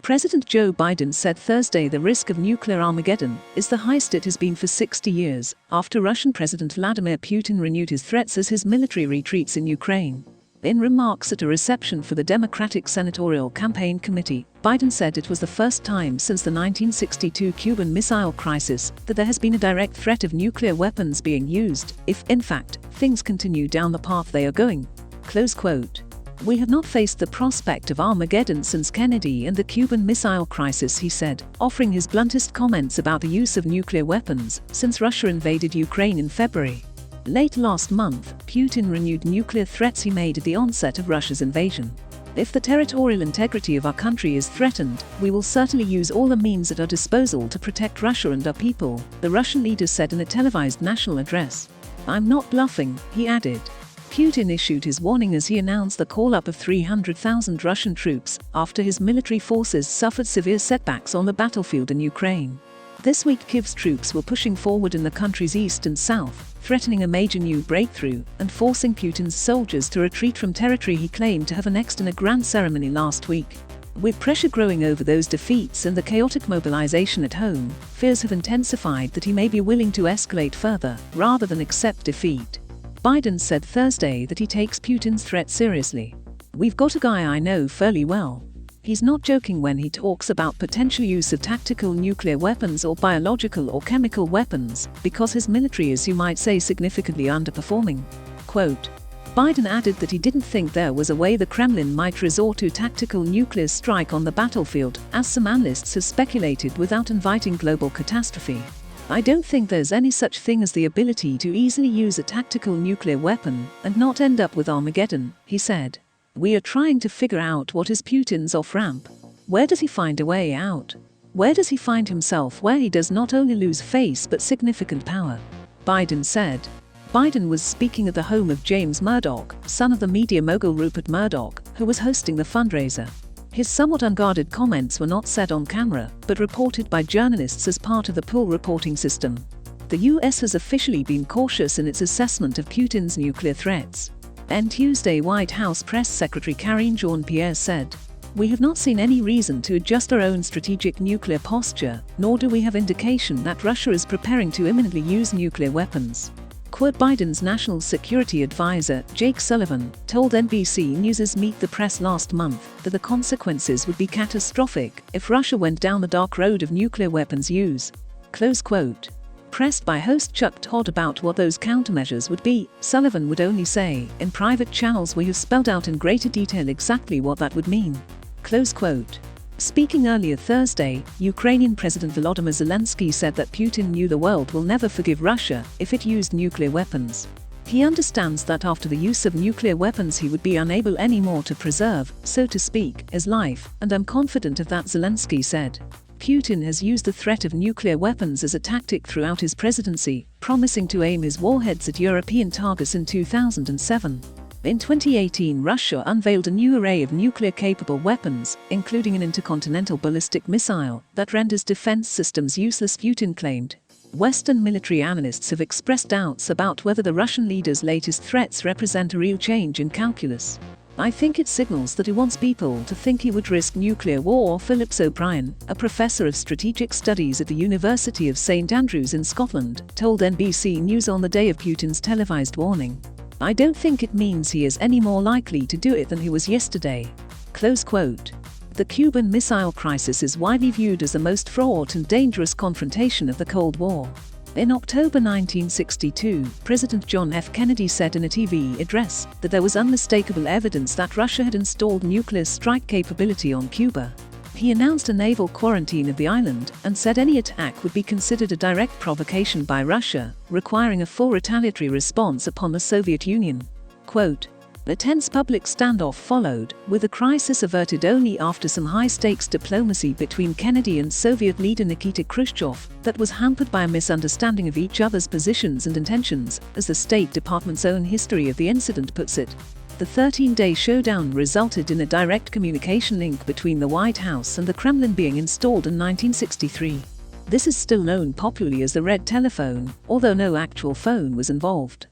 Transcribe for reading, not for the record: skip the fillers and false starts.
President Joe Biden said Thursday the risk of nuclear Armageddon is the highest it has been for 60 years, after Russian President Vladimir Putin renewed his threats as his military retreats in Ukraine. In remarks at a reception for the Democratic Senatorial Campaign Committee, Biden said it was the first time since the 1962 Cuban Missile Crisis that there has been a direct threat of nuclear weapons being used, if, in fact, things continue down the path they are going. Close quote. We have not faced the prospect of Armageddon since Kennedy and the Cuban Missile Crisis, he said, offering his bluntest comments about the use of nuclear weapons since Russia invaded Ukraine in February. Late last month, Putin renewed nuclear threats he made at the onset of Russia's invasion. If the territorial integrity of our country is threatened, we will certainly use all the means at our disposal to protect Russia and our people, the Russian leader said in a televised national address. I'm not bluffing, he added. Putin issued his warning as he announced the call-up of 300,000 Russian troops after his military forces suffered severe setbacks on the battlefield in Ukraine. This week Kyiv's troops were pushing forward in the country's east and south, threatening a major new breakthrough and forcing Putin's soldiers to retreat from territory he claimed to have annexed in a grand ceremony last week. With pressure growing over those defeats and the chaotic mobilization at home, fears have intensified that he may be willing to escalate further rather than accept defeat. Biden said Thursday that he takes Putin's threat seriously. We've got a guy I know fairly well. He's not joking when he talks about potential use of tactical nuclear weapons or biological or chemical weapons, because his military is, you might say, significantly underperforming. Quote. Biden added that he didn't think there was a way the Kremlin might resort to tactical nuclear strike on the battlefield, as some analysts have speculated, without inviting global catastrophe. I don't think there's any such thing as the ability to easily use a tactical nuclear weapon and not end up with Armageddon, he said. We are trying to figure out what is Putin's off-ramp. Where does he find a way out? Where does he find himself where he does not only lose face but significant power? Biden said. Biden was speaking at the home of James Murdoch, son of the media mogul Rupert Murdoch, who was hosting the fundraiser. His somewhat unguarded comments were not said on camera, but reported by journalists as part of the pool reporting system. The US has officially been cautious in its assessment of Putin's nuclear threats. On Tuesday, White House Press Secretary Karine Jean-Pierre said, "We have not seen any reason to adjust our own strategic nuclear posture, nor do we have indication that Russia is preparing to imminently use nuclear weapons." Quote, Biden's national security advisor, Jake Sullivan, told NBC News' Meet the Press last month that the consequences would be catastrophic if Russia went down the dark road of nuclear weapons use. Close quote. Pressed by host Chuck Todd about what those countermeasures would be, Sullivan would only say, "In private channels we have spelled out in greater detail exactly what that would mean." Close quote. Speaking earlier Thursday, Ukrainian President Volodymyr Zelensky said that Putin knew the world will never forgive Russia if it used nuclear weapons. He understands that after the use of nuclear weapons he would be unable anymore to preserve, so to speak, his life, and I'm confident of that, Zelensky said. Putin has used the threat of nuclear weapons as a tactic throughout his presidency, promising to aim his warheads at European targets in 2007. In 2018, Russia unveiled a new array of nuclear-capable weapons, including an intercontinental ballistic missile that renders defense systems useless, Putin claimed. Western military analysts have expressed doubts about whether the Russian leader's latest threats represent a real change in calculus. I think it signals that he wants people to think he would risk nuclear war, Phillips O'Brien, a professor of strategic studies at the University of St Andrews in Scotland, told NBC News on the day of Putin's televised warning. I don't think it means he is any more likely to do it than he was yesterday. Close quote. The Cuban Missile Crisis is widely viewed as the most fraught and dangerous confrontation of the Cold War. In October 1962, President John F. Kennedy said in a TV address that there was unmistakable evidence that Russia had installed nuclear strike capability on Cuba. He announced a naval quarantine of the island and said any attack would be considered a direct provocation by Russia, requiring a full retaliatory response upon the Soviet Union. Quote, "A tense public standoff followed, with the crisis averted only after some high-stakes diplomacy between Kennedy and Soviet leader Nikita Khrushchev that was hampered by a misunderstanding of each other's positions and intentions, as the State Department's own history of the incident puts it. The 13-day showdown resulted in a direct communication link between the White House and the Kremlin being installed in 1963. This is still known popularly as the Red Telephone, although no actual phone was involved.